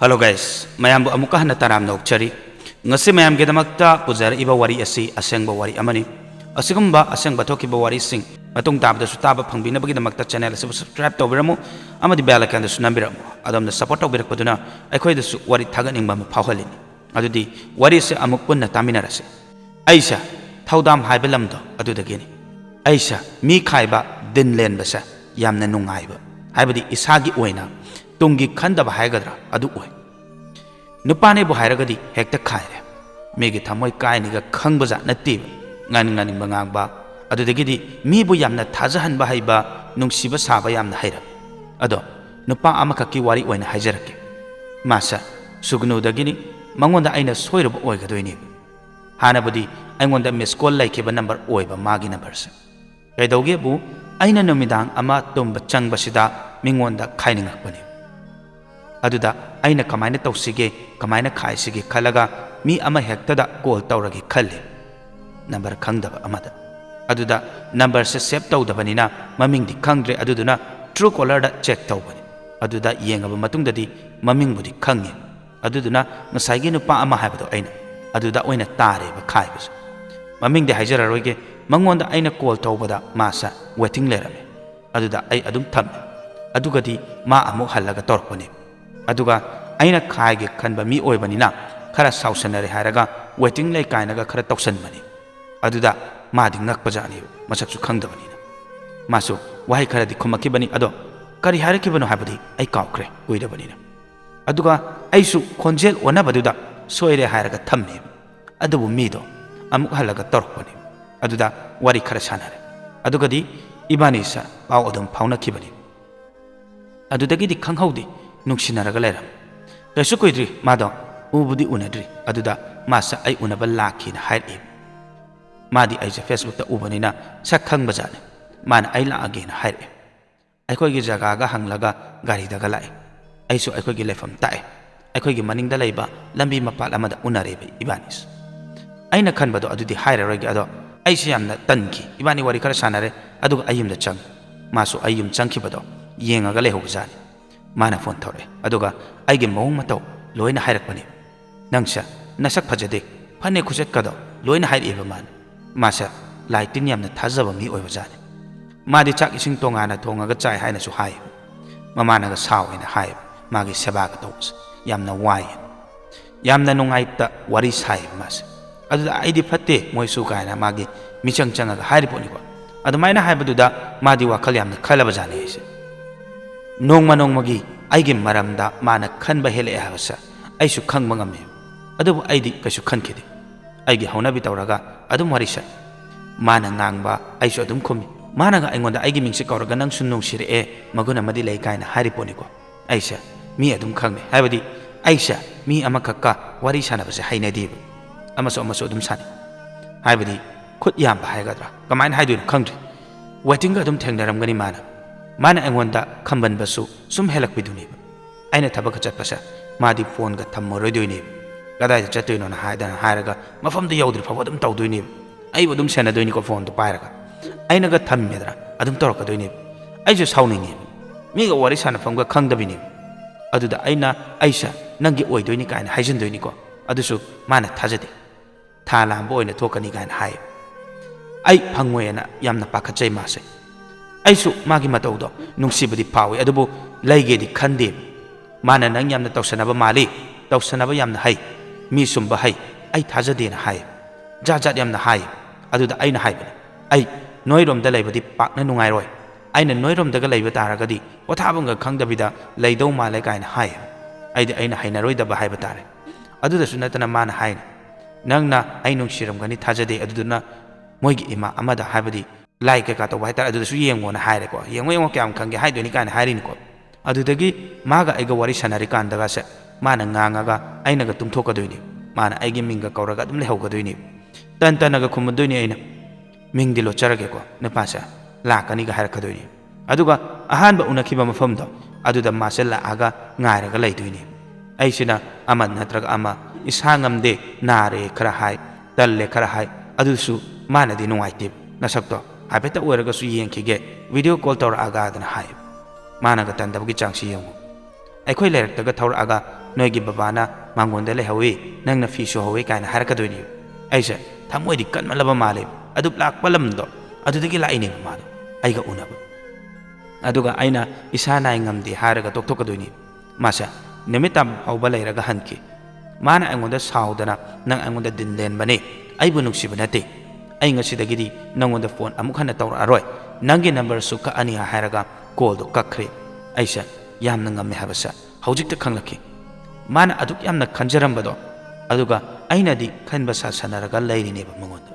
Hello guys, mayam bu amuka hana taram na ukchari. Ngasi mayam gedamakta pujar iba wari asi asengba wari amani. Asigumba asengba thoki ba wari sing. Matung tabda su taba phangbina bagi damakta channel se subscribe tawbiramu amadi bell icon da su nambiramu. Adamna support tawbirakpaduna aikhoi da su wari thaganinga ma phawhalini. Adudi wari se amuk punna taminarase. Aisha thaudam haiba lamdo adudagini. Aisha mi khaiba din len basa yamna nungaiba. Haibadi isagi oina tungi khandaba haigadra adu oi nupane bu hairagadi hekta khaire megi thamoi kainiga khangbaja natib ngani bangangba adudagidi mi bu yamna thajahan ba haiba nungsiba saba yamna haira ado nupa amakaki wari oina haijarake masa sugnu dagini mangonda aina soiraba oigadoini hanabudi aingonda miss call laikiba number oiba magi number se kaidauge bu aina numidang ama tumba changbasida mingonda khainingakpani aduda aina kamaina tawsige kamaina khaisige khalaga mi ama hektada call tawragi khalli number khangdaba amada aduda number se save tawdabanina mamingdi khangdre aduduna true caller da check tawbani aduda yengaba matungdadi mamingbudi khangi aduduna ngasai gi nupa ama haibado aina aduda oina tare ba khaibas mamingdi haijararoige mangonda aina call tawbada masa waiting lerame aduda ai adum thamme adugadi ma amu halaga torpani aduga aina khaige khanba mi oibanina khara sausanare haraga waiting lay kainaga khara tawsanmani aduda madi ngakpajani masaksu khangdabanina masu wahai khara di khumakibani ado kari harakibano habadi ai kaukre oidabanina aduga aisu khonjel onabaduda soire haraga thamme adubu mido amuk halaga torpani aduda wari khara sanare adugadi ibani sa paw odum phauna kibani adudagi di khanghaudi nungsinaraga leram kaisu koidri mado ubudi unadri aduda masa ai unaba lakhina hairi madi aije facebook ta ubanina sakhang bajane man ai la again hairi aikoi gi jaga ga hanglaga gari daga lai aisu aikoi gi lefam tae aikoi gi maning da leiba lambi mapal amada unarebe ibanis aina khanbado adudi haira rogi ado aisi yamna tanki ibani wari khara sanare aduga ayumda chang masu ayum changkibado yengaga lehobjani mana phone thore aduga aige mawung mataw loina hairakpani nangsa nasak phajade phane khuset kado loina hairiba man masa laitin yamna thajaba mi oibajani madi chak ising tongana thongaga chai haina su hai mamanaga sawena hai magi sebaga tos yamna wai yamna nungaita wari sai mas aduda aidi phatte moisu kaina magi michang changaga hairiponi ko adumaina haibaduda madi wakhal yamna khalabajani ise nongma nongmagi aigi maramda mana khanba hele habasa aisu khangba ngame adubu aidi kaisu khankidi aigi haunabi tawraga adum warisa mana ngangba aisu adum khomi mana ga aingonda aigi mingse kawraga nang sun nungsire e maguna madi lei kaina hariponi ko aisa mi adum khangne habadi aisa mi amakakka wari sanabase hainadi amaso adum sani habadi khut yamba haigadra kamain haidu khangri waiting ga adum thengnaramgani mana aingonda khamban basu sum helak biduni aina thabak chatpasa madi phone ga thammoroidoini kadai chatoino na haidana haraga mafamda yaudri phawadum tawdoini ai bodum sena doini ko phone to pairaga aina ga thammedra adum torka doini ai ju sauningi mi ga wari sana famga khangdabini aduda aina aisha nangi oidoini kaina haijin doini ko adusu mana thajade thalambo oina thokani kaina hai ai phangwena yamna pakhachai mase aisu magi mataudo nungsibadi pawe adubu laigedi khande mana nang yamna tawsanaba mali tawsanaba yamna hai mi sumba hai ai thajadena hai jajat yamna hai aduda aina haibani ai noirom da laibadi pakna nungai roi aina noirom daga laiba taragadi othabanga khangdabida laidau male kaina hai aidi aina haina roi da ba haiba tare aduda sunatana mana hai nangna ai nungsiramgani thajade aduduna moigi ima amada haibadi lai ka to bai tar adu su yengo na haire ko yengo kyam khange haidoni kana hairin ko adudagi maga aiga wari sanari kan daga se mana ngangaga aina ga tumthoka doini mana aigi minga kauraga dum lehauga doini tanaga khumdoini aina mingdi lo charage ko ne pasa la kani ga harka doini aduga ahan ba unakhiba mafam do aduda masela aga ngairaga laidoini aisina aman natraga ama ishangamde nare khara hai talle khara hai adusu mana di nuaite nasakto abeta oiraga su yengkige video call tawra aga dana hai mana ga tandabgi changsi yengu aikoi lerak daga thawra aga ꯅꯣꯏꯒꯤ ꯕꯕꯥꯅ ꯃꯥꯡꯒꯣꯟꯗ ꯂꯩꯍꯧꯏ ꯅꯪꯅ ꯐꯤ ꯁꯨꯍꯧꯏ ꯀꯥꯏꯅ ꯍꯥꯏꯔꯛꯀꯗꯣꯏꯅꯤ ꯑꯩꯁꯦ ꯊꯃꯣꯏꯗꯤ ꯀꯟꯃꯜꯂꯕ ꯃꯥꯜꯂꯦ ꯑꯗꯨ ꯂꯥꯛꯄ ꯂꯝꯗꯣ ꯑꯗꯨꯗꯒꯤ ꯂꯥꯛꯏꯅꯦꯕ ꯃꯥꯗꯣ ꯑꯩꯒ ꯎꯅꯕ ꯑꯗꯨꯒ ꯑꯩꯅ ꯏꯁꯥ ꯅꯥꯏ ꯉꯝꯗꯦ ꯍꯥꯏꯔꯒ ꯇꯣꯛꯊꯣꯛꯀꯗꯣꯏꯅꯤ ꯃꯥꯁꯦ ꯅꯨꯃꯤꯠ ꯇꯥꯕ ꯐꯥꯎꯕ ꯂꯩꯔꯒ ꯍꯟꯈꯤ ꯃꯥꯅ ꯑꯩꯉꯣꯟꯗ ꯁꯥꯎꯗꯅ ꯅꯪ ꯑꯩꯉꯣꯟꯗ ꯗꯤꯟ ꯂꯦꯟꯕꯅꯤ ꯑꯩꯕꯨ ꯅꯨꯡꯁꯤꯕ ꯅꯠꯇꯦ ꯑꯩ ꯉꯁꯤꯗꯒꯤꯗꯤ ꯅꯪꯉꯣꯟꯗ ꯐꯣꯟ ꯑꯃꯨꯛ ꯍꯟꯅ ꯇꯧꯔꯛꯑꯔꯣꯏ ꯅꯪꯒꯤ ꯅꯝꯕꯔꯁꯨ ꯀꯛꯑꯅꯤ ꯍꯥꯏꯔꯒ ꯀꯣꯜꯗꯣ ꯀꯛꯈ꯭ꯔꯦ ꯑꯩꯁꯦ ꯌꯥꯝꯅ ꯉꯝꯃꯦ ꯍꯥꯏꯕꯁꯦ ꯍꯧꯖꯤꯛꯇ ꯈꯪꯂꯛꯈꯤ ꯃꯥꯅ ꯑꯗꯨꯛ ꯌꯥꯝꯅ ꯈꯟꯖꯔꯝꯕꯗꯣ ꯑꯗꯨꯒ ꯑꯩꯅꯗꯤ ꯈꯟꯕ ꯁꯥꯁꯟꯅꯔꯒ ꯂꯩꯔꯤꯅꯦꯕ ꯃꯉꯣꯟꯗ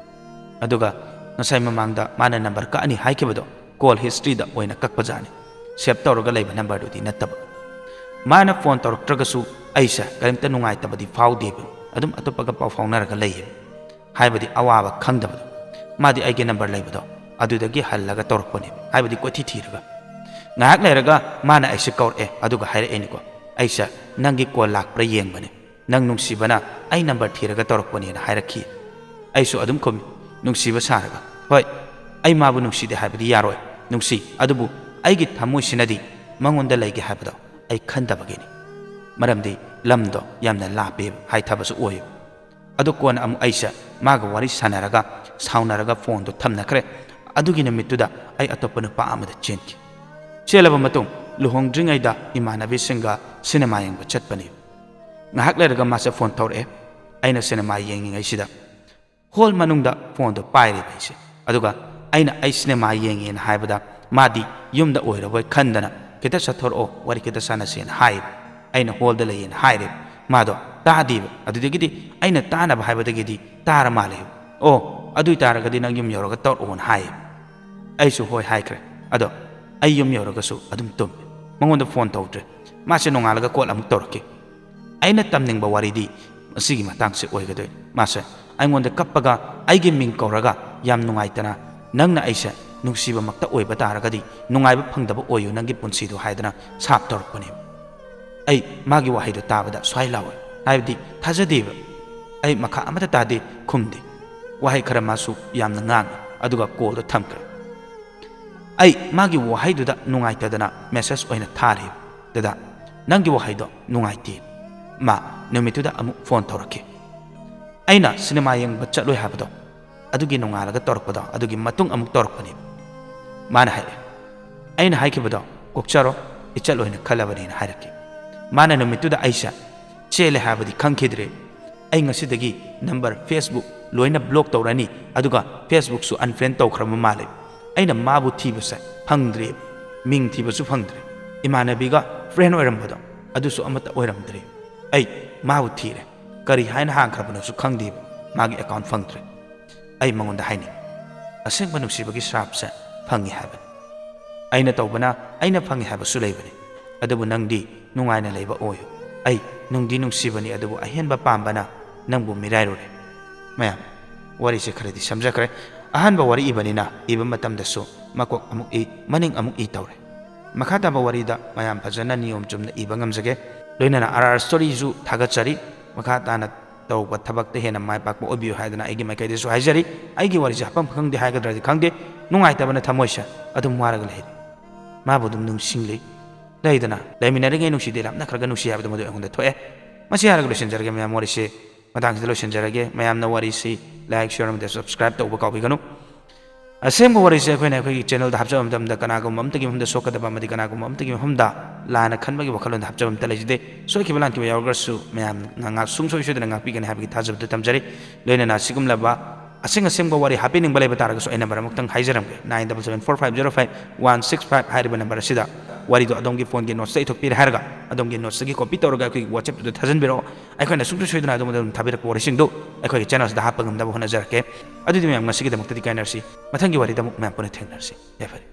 ꯑꯗꯨꯒ ꯉꯁꯥꯏ ꯃꯃꯥꯡꯗ ꯃꯥꯅ ꯅꯝꯕꯔ ꯀꯛꯑꯅꯤ ꯍꯥꯏꯈꯤꯕꯗꯣ ꯀꯣꯜ ꯍꯤꯁꯇ꯭ꯔꯤꯗ ꯑꯣꯏꯅ ꯀꯛꯄꯖꯥꯠꯅꯤ ꯁꯦꯞ ꯇꯧꯔꯒ ꯂꯩꯕ ꯅꯝꯕꯔꯗꯨꯗꯤ ꯅꯠꯇꯕ ꯃꯥꯅ ꯐꯣꯟ ꯇꯧꯔꯛꯇ꯭ꯔꯒꯁꯨ ꯑꯩꯁꯦ ꯀꯔꯤꯝꯇ ꯅꯨꯡꯉꯥꯏꯇꯕꯗꯤ ꯐꯥꯎꯗꯦꯕ ꯑꯗꯨꯝ ꯑꯇꯣꯞꯄꯒ ꯄꯥꯎ ꯐꯥꯎꯅꯔꯒ ꯂꯩꯌꯦꯕ ꯍꯥꯏꯕꯗꯤ ꯑꯋꯥꯕ ꯈꯪꯗꯕꯗꯣ ꯃꯥꯗꯤ ꯑꯩꯒꯤ ꯅꯝꯕꯔ ꯂꯩꯕꯗꯣ ꯑꯗꯨꯗꯒꯤ ꯍꯜꯂꯒ ꯇꯧꯔꯛꯄꯅꯦꯕ ꯍꯥꯏꯕꯗꯤ ꯀꯣꯏꯊꯤ ꯊꯤꯔꯒ ꯉꯥꯏꯍꯥꯛ ꯂꯩꯔꯒ ꯃꯥꯅ ꯑꯩꯁꯦ ꯀꯧꯔꯛꯑꯦ ꯑꯗꯨꯒ ꯍꯥꯏꯔꯛꯑꯦꯅꯤꯀꯣ ꯑꯩꯁꯦ ꯅꯪꯒꯤ ꯀꯣꯜ ꯂꯥꯛꯄ꯭ꯔꯥ ꯌꯦꯡꯕꯅꯦ ꯅꯪ ꯅꯨꯡꯁꯤꯕꯅ ꯑꯩ ꯅꯝꯕꯔ ꯊꯤꯔꯒ ꯇꯧꯔꯛꯄꯅꯦꯅ ꯍꯥꯏꯔꯛꯈꯤ ꯑꯩꯁꯨ ꯑꯗꯨꯝ ꯈꯨꯝꯃꯤ ꯅꯨꯡꯁꯤꯕ ꯁꯥꯔꯒ ꯍꯣꯏ ꯑꯩ ꯃꯥꯕꯨ ꯅꯨꯡꯁꯤꯗꯦ ꯍꯥꯏꯕꯗꯤ ꯌꯥꯔꯣꯏ ꯅꯨꯡꯁꯤ ꯑꯗꯨꯕꯨ ꯑꯩꯒꯤ ꯊꯃꯣꯏꯁꯤꯅꯗꯤ ꯃꯉꯣꯟꯗ ꯂꯩꯒꯦ ꯍꯥꯏꯕꯗꯣ ꯑꯩ ꯈꯟꯗꯕꯒꯤꯅꯤ ꯃꯔꯝꯗꯤ ꯂꯝꯗꯣ ꯌꯥꯝꯅ ꯂꯥꯞꯄꯦꯕ ꯍꯥꯏꯊꯕꯁꯨ ꯑꯣꯏꯌꯦꯕ ꯑꯗꯨ ꯀꯣꯟꯅ ꯑꯃꯨꯛ ꯑꯩꯁꯦ ꯃꯥꯒ ꯋꯥꯔꯤ ꯁꯥꯟꯅꯔꯒ ꯁꯥꯎꯅꯔꯒ ꯐꯣꯟꯗꯣ ꯊꯝꯅꯈ꯭ꯔꯦ ꯑꯗꯨꯒꯤ ꯅꯨꯃꯤꯠꯇꯨꯗ ꯑꯩ ꯑꯇꯣꯞꯄ ꯅꯨꯄꯥ ꯑꯃꯗ ꯆꯦꯟꯈꯤ ꯆꯦꯜꯂꯕ ꯃꯇꯨꯡ ꯂꯨꯍꯣꯡꯗ꯭ꯔꯤꯉꯩꯗ ꯏꯃꯥꯟꯅꯕꯤꯁꯤꯡꯒ ꯁꯤꯅꯦꯃꯥ ꯌꯦꯡꯕ ꯆꯠꯄꯅꯤ ꯉꯥꯏꯍꯥꯛ ꯂꯩꯔꯒ ꯃꯥꯁꯦ ꯐꯣꯟ ꯇꯧꯔꯛꯑꯦ ꯑꯩꯅ ꯁꯤꯅꯦꯃꯥ ꯌꯦꯡꯉꯤꯉꯩꯁꯤꯗ ꯍꯣꯜ ꯃꯅꯨꯡꯗ ꯐꯣꯟꯗꯣ ꯄꯥꯏꯔꯦꯕ ꯑꯩꯁꯦ ꯑꯗꯨꯒ ꯑꯩ ꯁꯤꯅꯦꯃꯥ ꯌꯦꯡꯉꯦꯅ ꯍꯥꯏꯕꯗ ꯃꯥꯗꯤ ꯌꯨꯝꯗ ꯑꯣꯏꯔꯕꯣꯏ ꯈꯟꯗꯅ ꯈꯤꯇ ꯆꯠꯊꯣꯔꯛꯑꯣ ꯋꯥꯔꯤ ꯈꯤꯇ ꯁꯥꯟꯅꯁꯦꯅ ꯍꯥꯏꯌꯦꯕ ꯑꯩꯅ ꯍꯣꯜꯗ ꯂꯩꯌꯦꯅ ꯍꯥꯏꯔꯦꯕ ꯃꯥꯗꯣ ꯇꯥꯗꯦꯕ ꯑꯗꯨꯗꯒꯤꯗꯤ ꯑꯩꯅ ꯇꯥꯅꯕ ꯍꯥꯏꯕꯗꯒꯤꯗꯤ ꯇꯥꯔ ꯃꯥꯜꯂꯦꯕ ꯑꯣ ꯑꯗꯨꯏ ꯇꯥꯔꯒꯗꯤ ꯅꯪ ꯌꯨꯝ ꯌꯧꯔꯒ ꯇꯧꯔꯛꯑꯣꯅ ꯍꯥꯏꯌꯦꯕ ꯑꯩꯁꯨ ꯍꯣꯏ ꯍꯥꯏꯈ꯭ꯔꯦ ꯑꯗꯣ ꯑꯩ ꯌꯨꯝ ꯌꯧꯔꯒꯁꯨ ꯑꯗꯨꯝ ꯇꯨꯝꯃꯦ ꯃꯉꯣꯟꯗ ꯐꯣꯟ ꯇꯧꯗ꯭ꯔꯦ ꯃꯥꯁꯦ ꯅꯣꯡꯉꯥꯜꯂꯒ ꯀꯣꯜ ꯑꯃꯨꯛ ꯇꯧꯔꯛꯀꯦ ꯑꯩꯅ ꯇꯝꯅꯤꯡꯕ ꯋꯥꯔꯤꯗꯤ ꯃꯁꯤꯒꯤ ꯃꯇꯥꯡꯁꯦ ꯑꯣꯏꯒꯗꯣꯏꯅꯤ ꯃꯥꯁꯦ ꯑꯩꯉꯣꯟꯗ ꯀꯞꯄꯒ ꯑꯩꯒꯤ ꯃꯤꯡ ꯀꯧꯔꯒ ꯌꯥꯝ ꯅꯨꯡꯉꯥꯏꯇꯅ ꯅꯪꯅ ꯑꯩꯁꯦ ꯅꯨꯡꯁꯤꯕꯃꯛꯇ ꯑꯣꯏꯕ ꯇꯥꯔꯒꯗꯤ ꯅꯨꯡꯉꯥꯏꯕ ꯐꯪꯗꯕ ꯑꯣꯏꯌꯨ ꯅꯪꯒꯤ ꯄꯨꯟꯁꯤꯗꯣ ꯍꯥꯏꯗꯅ ꯁꯥꯞ ꯇꯧꯔꯛꯄꯅꯦꯕ ꯑꯩ ꯃꯥꯒꯤ ꯋꯥꯍꯩꯗꯣ ꯇꯥꯕꯗ ꯁ꯭ꯋꯥꯏ ꯂꯥꯎꯋꯦ ꯍꯥꯏꯕꯗꯤ ꯊꯥꯖꯗꯦꯕ ꯑꯩ ꯃꯈꯥ ꯑꯃꯠꯇ ꯇꯥꯗꯦ ꯈꯨꯝꯗꯦ ꯋꯥꯍꯩ ꯈꯔ ꯃꯥꯁꯨ ꯌꯥꯝꯅ ꯉꯥꯡꯉꯤ ꯑꯗꯨꯒ ꯀꯣꯜꯗꯣ ꯊꯝꯈ꯭ꯔꯦ ꯑꯩ ꯃꯥꯒꯤ ꯋꯥꯍꯩꯗꯨꯗ ꯅꯨꯡꯉꯥꯏꯇꯗꯅ ꯃꯦꯁꯦꯖ ꯑꯣꯏꯅ ꯊꯥꯔꯦ ꯗꯗꯥ ꯅꯪꯒꯤ ꯋꯥꯍꯩꯗꯣ ꯅꯨꯡꯉꯥꯏꯇꯦ ꯃꯥ ꯅꯨꯃꯤꯠꯇꯨꯗ ꯑꯃꯨꯛ ꯐꯣꯟ ꯇꯧꯔꯛꯈꯤ ꯑꯩꯅ ꯁꯤꯅꯦꯃꯥ ꯌꯦꯡꯕ ꯆꯠꯂꯣꯏ ꯍꯥꯏꯕꯗꯣ ꯑꯗꯨꯒꯤ ꯅꯣꯡꯉꯥꯜꯂꯒ ꯇꯧꯔꯛꯄꯗꯣ ꯑꯗꯨꯒꯤ ꯃꯇꯨꯡ ꯑꯃꯨꯛ ꯇꯧꯔꯛꯄꯅꯦ ꯃꯥꯅ ꯍꯥꯏꯔꯛꯑꯦ ꯑꯩꯅ ꯍꯥꯏꯈꯤꯕꯗꯣ ꯀꯣꯛꯆꯔꯣ ꯏꯆꯠꯂꯣꯏꯅ ꯈꯜꯂꯕꯅꯦꯅ ꯍꯥꯏꯔꯛꯈꯤ ꯃꯥꯅ ꯅꯨꯃꯤꯠꯇꯨꯗ ꯑꯩꯁꯦ ꯆꯦꯜꯂꯦ ꯍꯥꯏꯕꯗꯤ ꯈꯪꯈꯤꯗ꯭ꯔꯦ ꯑꯩ ꯉꯁꯤꯗꯒꯤ ꯅꯝꯕꯔ ꯐꯦꯁꯕꯨꯛ ꯂꯣꯏꯅ ꯕ꯭ꯂꯣꯛ ꯇꯧꯔꯅꯤ ꯑꯗꯨꯒ ꯐꯦꯁꯕꯨꯛꯁꯨ ꯑꯟꯐ꯭ꯔꯦꯟ ꯇꯧꯈ꯭ꯔꯕ ꯃꯥꯜꯂꯦ ꯑꯩꯅ ꯃꯥꯕꯨ ꯊꯤꯕꯁꯦ ꯐꯪꯗ꯭ꯔꯦ ꯃꯤꯡ ꯊꯤꯕꯁꯨ ꯐꯪꯗ꯭ꯔꯦ ꯏꯃꯥꯟꯅꯕꯤꯒ ꯐ꯭ꯔꯦꯟ ꯑꯣꯏꯔꯝꯕꯗꯣ ꯑꯗꯨꯁꯨ ꯑꯃꯠꯇ ꯑꯣꯏꯔꯝꯗ꯭ꯔꯦ ꯑꯩ ꯃꯥꯕꯨ ꯊꯤꯔꯦ ꯀꯔꯤ ꯍꯥꯏꯅ ꯍꯥꯡꯈ꯭ꯔꯕꯅꯣꯁꯨ ꯈꯪꯗꯦꯕ ꯃꯥꯒꯤ ꯑꯦꯀꯥꯎꯟꯠ ꯐꯪꯗ꯭ꯔꯦ ꯑꯩ ꯃꯉꯣꯟꯗ ꯍꯥꯏꯅꯤꯡ ꯑꯁꯦꯡꯕ ꯅꯨꯡꯁꯤꯕꯒꯤ ꯁ꯭ꯔꯥꯞꯁꯦ ꯐꯪꯉꯤ ꯍꯥꯏꯕꯅꯤ ꯑꯩꯅ ꯇꯧꯕꯅ ꯑꯩꯅ ꯐꯪꯉꯤ ꯍꯥꯏꯕꯁꯨ ꯂꯩꯕꯅꯤ ꯑꯗꯨꯕꯨ ꯅꯪꯗꯤ ꯅꯨꯡꯉꯥꯏꯅ ꯂꯩꯕ ꯑꯣꯏꯌꯨ ꯑꯩ ꯅꯨꯡꯗꯤ ꯅꯨꯡꯁꯤꯕꯅꯤ ꯑꯗꯨꯕꯨ ꯑꯍꯦꯟꯕ ꯄꯥꯝꯕꯅ ꯅꯪꯕꯨ ꯃꯤꯔꯥꯏꯔꯨꯔꯦ ꯃꯌꯥꯝ ꯋꯥꯔꯤꯁꯦ ꯈꯔꯗꯤ ꯁꯝꯖꯈ꯭ꯔꯦ ꯑꯍꯥꯟꯕ ꯋꯥꯔꯤ ꯏꯕꯅꯤꯅ ꯏꯕ ꯃꯇꯝꯗꯁꯨ ꯃꯀꯣꯛ ꯑꯃꯨꯛ ꯏ ꯃꯅꯤꯡ ꯑꯃꯨꯛ ꯏ ꯇꯧꯔꯦ ꯃꯈꯥ ꯇꯥꯕ ꯋꯥꯔꯤꯗ ꯃꯌꯥꯝ ꯐꯖꯅ ꯅꯤꯌꯣꯝ ꯆꯨꯝꯅ ꯏꯕ ꯉꯝꯖꯒꯦ ꯂꯣꯏꯅꯅ RR ꯁ꯭ꯇꯣꯔꯤꯁꯨ ꯊꯥꯒꯠꯆꯔꯤ ꯃꯈꯥ ꯇꯥꯅ ꯇꯧꯕ ꯊꯕꯛꯇ ꯍꯦꯟꯅ ꯃꯥꯏ ꯄꯥꯛꯄ ꯑꯣꯏꯕꯤꯌꯨ ꯍꯥꯏꯗꯅ ꯑꯩꯒꯤ ꯃꯥꯏꯀꯩꯗꯁꯨ ꯍꯥꯏꯖꯔꯤ ꯑꯩꯒꯤ ꯋꯥꯔꯤꯁꯦ ꯍꯥꯞꯐꯝ ꯈꯪꯗꯦ ꯍꯥꯏꯒꯗ꯭ꯔꯗꯤ ꯈꯪꯗꯦ ꯅꯨꯡꯉꯥꯏꯇꯕꯅ ꯊꯃꯣꯏꯁꯦ ꯑꯗꯨꯝ ꯋꯥꯔꯒ ꯂꯩꯔꯤ ꯃꯥꯕꯨ ꯑꯗꯨꯝ ꯅꯤꯡꯁꯤꯡꯂꯤ ꯂꯩꯗꯅ ꯂꯩꯃꯤꯟꯅꯔꯤꯉꯩ ꯅꯨꯡꯁꯤꯗꯦ ꯂꯥꯞꯅꯈ꯭ꯔꯒ ꯅꯨꯡꯁꯤ ꯍꯥꯏꯕꯗꯨ ꯃꯗꯨ ꯑꯩꯉꯣꯟꯗ ꯊꯣꯛꯑꯦ ꯃꯁꯤ ꯍꯥꯏꯔꯒ ꯂꯣꯏꯁꯤꯟꯖꯔꯒꯦ ꯃꯌꯥꯝ ꯋꯥꯔꯤꯁꯦ ꯃꯇꯥꯡꯁꯤꯗ ꯂꯣꯏꯁꯤꯟꯖꯔꯒꯦ ꯃꯌꯥꯝꯅ ꯋꯥꯔꯤꯁꯤ ꯂꯥꯏꯛ ꯁꯤꯌꯔ ꯑꯃꯗꯤ ꯁꯕꯁꯀ꯭ꯔꯥꯏꯕ ꯇꯧꯕ ꯀꯥꯎꯕꯤꯒꯅꯨ ꯑꯁꯦꯡꯕ ꯋꯥꯔꯤꯁꯦ ꯑꯩꯈꯣꯏꯅ ꯑꯩꯈꯣꯏꯒꯤ ꯆꯦꯅꯦꯜꯗ ꯍꯥꯞꯆꯕ ꯃꯇꯝꯗ ꯀꯅꯥꯒꯨꯝꯕ ꯑꯃꯠꯇꯒꯤ ꯃꯐꯝꯗ ꯁꯣꯛꯀꯗꯕ ꯑꯃꯗꯤ ꯀꯅꯥꯒꯨꯝꯕ ꯑꯃꯠꯇꯒꯤ ꯃꯐꯝꯗ ꯂꯥꯟꯅ ꯈꯟꯕꯒꯤ ꯋꯥꯈꯜꯂꯣꯟꯗ ꯍꯥꯞꯆꯕ ꯑꯃꯠꯇ ꯂꯩꯖꯗꯦ ꯁꯣꯏꯈꯤꯕ ꯂꯥꯟꯈꯤꯕ ꯌꯥꯎꯔꯒꯁꯨ ꯃꯌꯥꯝꯅ ꯁꯨꯡꯁꯣꯏ ꯁꯣꯏꯗꯅ ꯉꯥꯛꯄꯤꯒꯅꯤ ꯍꯥꯏꯕꯒꯤ ꯊꯥꯖꯕꯗꯨ ꯊꯝꯖꯔꯤ ꯂꯣꯏꯅꯅ ꯑꯁꯤꯒꯨꯝꯂꯕ ꯑꯁꯦꯡꯕ ꯋꯥꯔꯤ ꯍꯥꯞꯄꯤꯅꯤꯡꯕ ꯂꯩꯕ ꯇꯥꯔꯒꯁꯨ ꯑꯩ ꯅꯝꯕꯔ ꯑꯃꯨꯛꯇꯪ ꯍꯥꯏꯖꯔꯝꯒꯦ 9774505165 ꯍꯥꯏꯔꯤꯕ ꯅꯝꯕꯔ ꯑꯁꯤꯗ ꯋꯥꯔꯤꯗꯣ ꯑꯗꯣꯝꯒꯤ ꯐꯣꯟꯒꯤ ꯅꯣꯠꯁꯇ ꯏꯊꯣꯛꯄꯤꯔꯦ ꯍꯥꯏꯔꯒ ꯑꯗꯣꯝꯒꯤ ꯅꯣꯠꯁꯇꯒꯤ ꯀꯣꯄꯤ ꯇꯧꯔꯒ ꯑꯩꯈꯣꯏꯒꯤ WhatsAppꯇꯨꯗ ꯊꯥꯖꯤꯟꯕꯤꯔꯛꯑꯣ ꯑꯩꯈꯣꯏꯅ ꯁꯨꯡꯁꯣꯏ ꯁꯣꯏꯗꯅ ꯑꯗꯣꯝꯗ ꯊꯥꯕꯤꯔꯛꯄ ꯋꯥꯔꯤꯁꯤꯡꯗꯨ ꯑꯩꯈꯣꯏꯒꯤ ꯆꯦꯅꯦꯜꯁꯤꯗ ꯍꯥꯞꯄ ꯉꯝꯅꯕ ꯍꯣꯠꯅꯖꯔꯛꯀꯦ ꯑꯗꯨꯗꯤ ꯃꯌꯥꯝ ꯉꯁꯤꯒꯤꯗꯃꯛꯇꯗꯤ ꯀꯥꯏꯅꯔꯁꯤ ꯃꯊꯪꯒꯤ ꯋꯥꯔꯤꯗ ꯑꯃꯨꯛ ꯃꯌꯥꯝ ꯄꯨꯟꯅ ꯊꯦꯡꯅꯔꯁꯤ ꯌꯥꯏꯐꯔꯦ